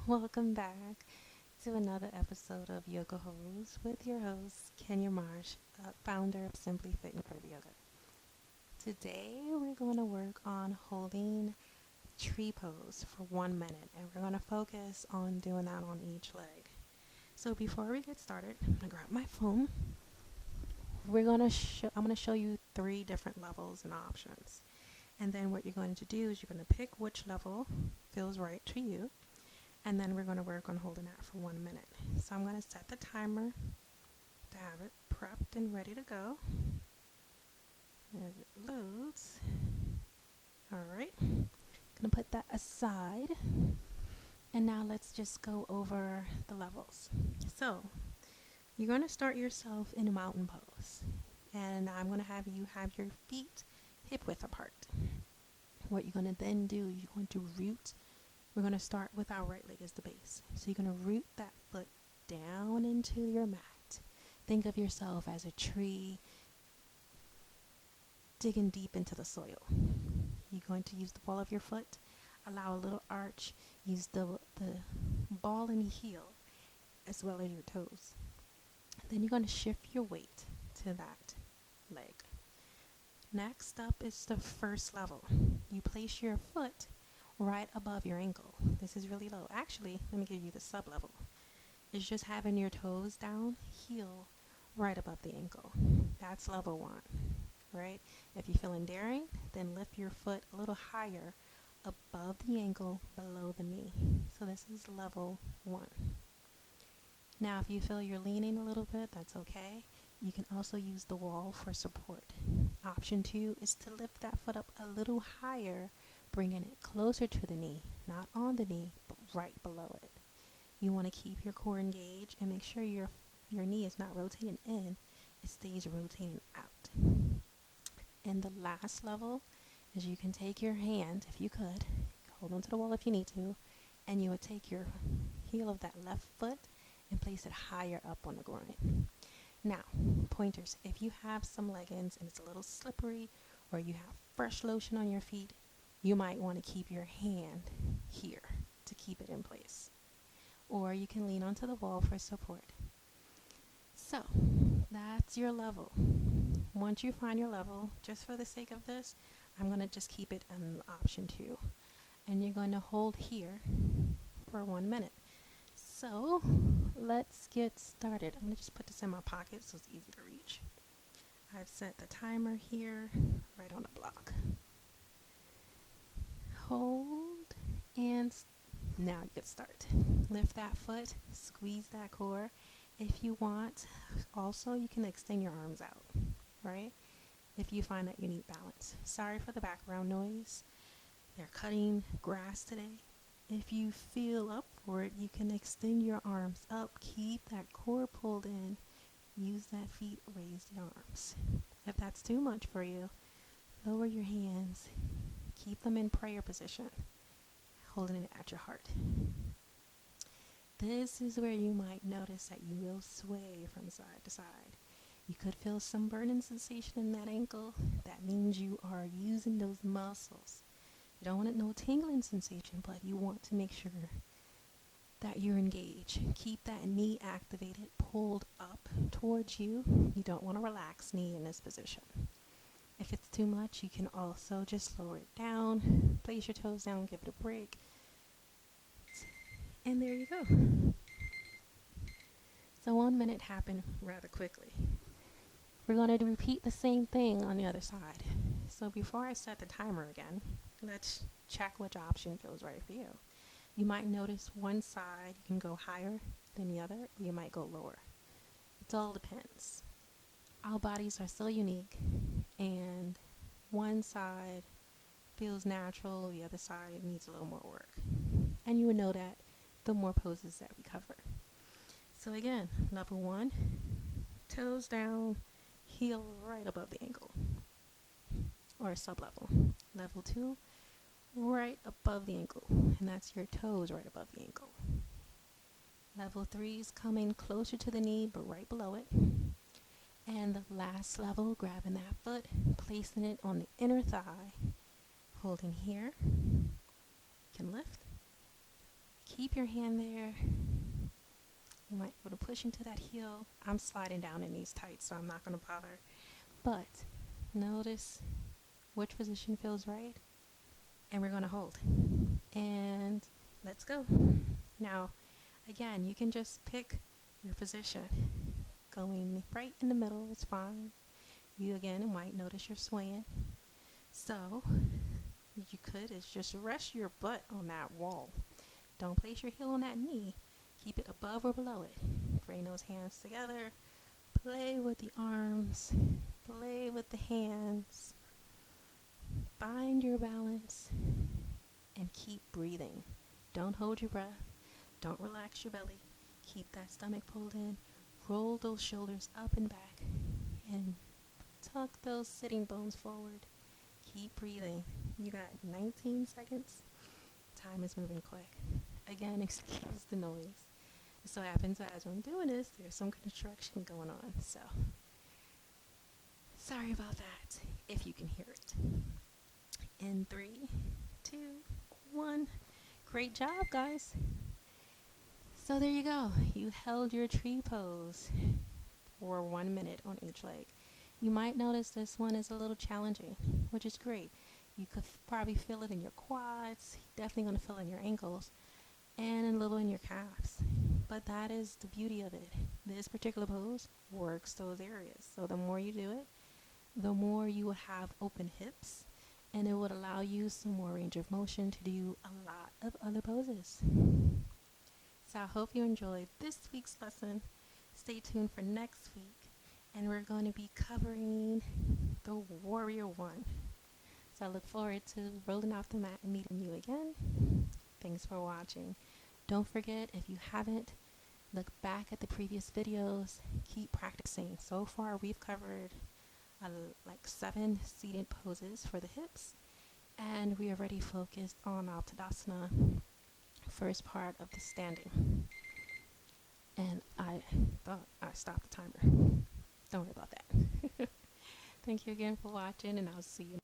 Welcome back to another episode of Yoga Hose with your host, Kenya Marsh, founder of Simply Fit and Curvy Yoga. Today, we're going to work on holding tree pose for 1 minute, and we're going to focus on doing that on each leg. So before we get started, I'm going to grab my phone. I'm going to show you 3 different levels and options. And then what you're going to do is you're going to pick which level feels right to you. And then we're going to work on holding that for 1 minute. So I'm going to set the timer to have it prepped and ready to go. As it loads. Alright. Going to put that aside. And now let's just go over the levels. So you're going to start yourself in a mountain pose. And I'm going to have you have your feet hip width apart. What you're going to then do, you're going to root. We're going to start with our right leg as the base. So you're going to root that foot down into your mat. Think of yourself as a tree digging deep into the soil. You're going to use the ball of your foot, allow a little arch, use the ball and heel as well as your toes. Then you're going to shift your weight to that leg. Next up is the first level. You place your foot right above your ankle. This is really low. Actually, let me give you the sub level. It's just having your toes down, heel right above the ankle. That's level 1, right? If you're feeling daring, then lift your foot a little higher above the ankle, below the knee. So this is level 1. Now, if you feel you're leaning a little bit, that's okay. You can also use the wall for support. Option 2 is to lift that foot up a little higher, bringing it closer to the knee, not on the knee, but right below it. You want to keep your core engaged and make sure your knee is not rotating in, it stays rotating out. And the last level is you can take your hand, if you could, hold onto the wall if you need to, and you would take your heel of that left foot and place it higher up on the groin. Now, pointers, if you have some leggings and it's a little slippery, or you have fresh lotion on your feet, you might want to keep your hand here to keep it in place. Or you can lean onto the wall for support. So, that's your level. Once you find your level, just for the sake of this, I'm going to just keep it in option 2. And you're going to hold here for 1 minute. So, let's get started. I'm going to just put this in my pocket so it's easy to reach. I've set the timer here, right on the block. Hold, and now you can start. Lift that foot, squeeze that core. If you want, also you can extend your arms out, right? If you find that you need balance. Sorry for the background noise. They're cutting grass today. If you feel up for it, you can extend your arms up. Keep that core pulled in. Use that feet, raise the arms. If that's too much for you, lower your hands. Keep them in prayer position, holding it at your heart. This is where you might notice that you will sway from side to side. You could feel some burning sensation in that ankle. That means you are using those muscles. You don't want no tingling sensation, but you want to make sure that you're engaged. Keep that knee activated, pulled up towards you. You don't want to relax knee in this position. If it's too much, you can also just lower it down, place your toes down, give it a break. And there you go. So 1 minute happened rather quickly. We're going to repeat the same thing on the other side. So before I set the timer again, let's check which option feels right for you. You might notice one side you can go higher than the other, or you might go lower. It all depends. Our bodies are so unique, and one side feels natural, the other side needs a little more work. And you would know that the more poses that we cover. So again, level 1, toes down, heel right above the ankle, or sub-level. Level 2, right above the ankle, and that's your toes right above the ankle. Level 3 is coming closer to the knee, but right below it. And the last level, grabbing that foot, placing it on the inner thigh, holding here. You can lift, Keep your hand there. You might be able to push into that heel. I'm sliding down in these tights, so I'm not going to bother. But notice which position feels right, and we're going to hold. And let's go. Now, again, you can just pick your position. Going right in the middle is fine. You again might notice you're swaying. So, what you could is just rest your butt on that wall. Don't place your heel on that knee. Keep it above or below it. Bring those hands together. Play with the arms. Play with the hands. Find your balance. And keep breathing. Don't hold your breath. Don't relax your belly. Keep that stomach pulled in. Roll those shoulders up and back. And tuck those sitting bones forward. Keep breathing. You got 19 seconds. Time is moving quick. Again, excuse the noise. It so happens as I'm doing this, there's some construction going on. So, sorry about that, if you can hear it. In 3, 2, 1. Great job, guys. So there you go. You held your tree pose for 1 minute on each leg. You might notice this one is a little challenging, which is great. You could probably feel it in your quads, definitely going to feel it in your ankles, and a little in your calves. But that is the beauty of it. This particular pose works those areas. So the more you do it, the more you will have open hips, and it would allow you some more range of motion to do a lot of other poses. So I hope you enjoyed this week's lesson. Stay tuned for next week, and we're going to be covering the Warrior One. So I look forward to rolling off the mat and meeting you again. Thanks for watching. Don't forget, if you haven't, look back at the previous videos. Keep practicing. So far, we've covered like 7 seated poses for the hips, and we are already focused on Uttanasana, first part of the standing. And I thought I stopped the timer. Don't worry about that. Thank you again for watching, and I'll see you.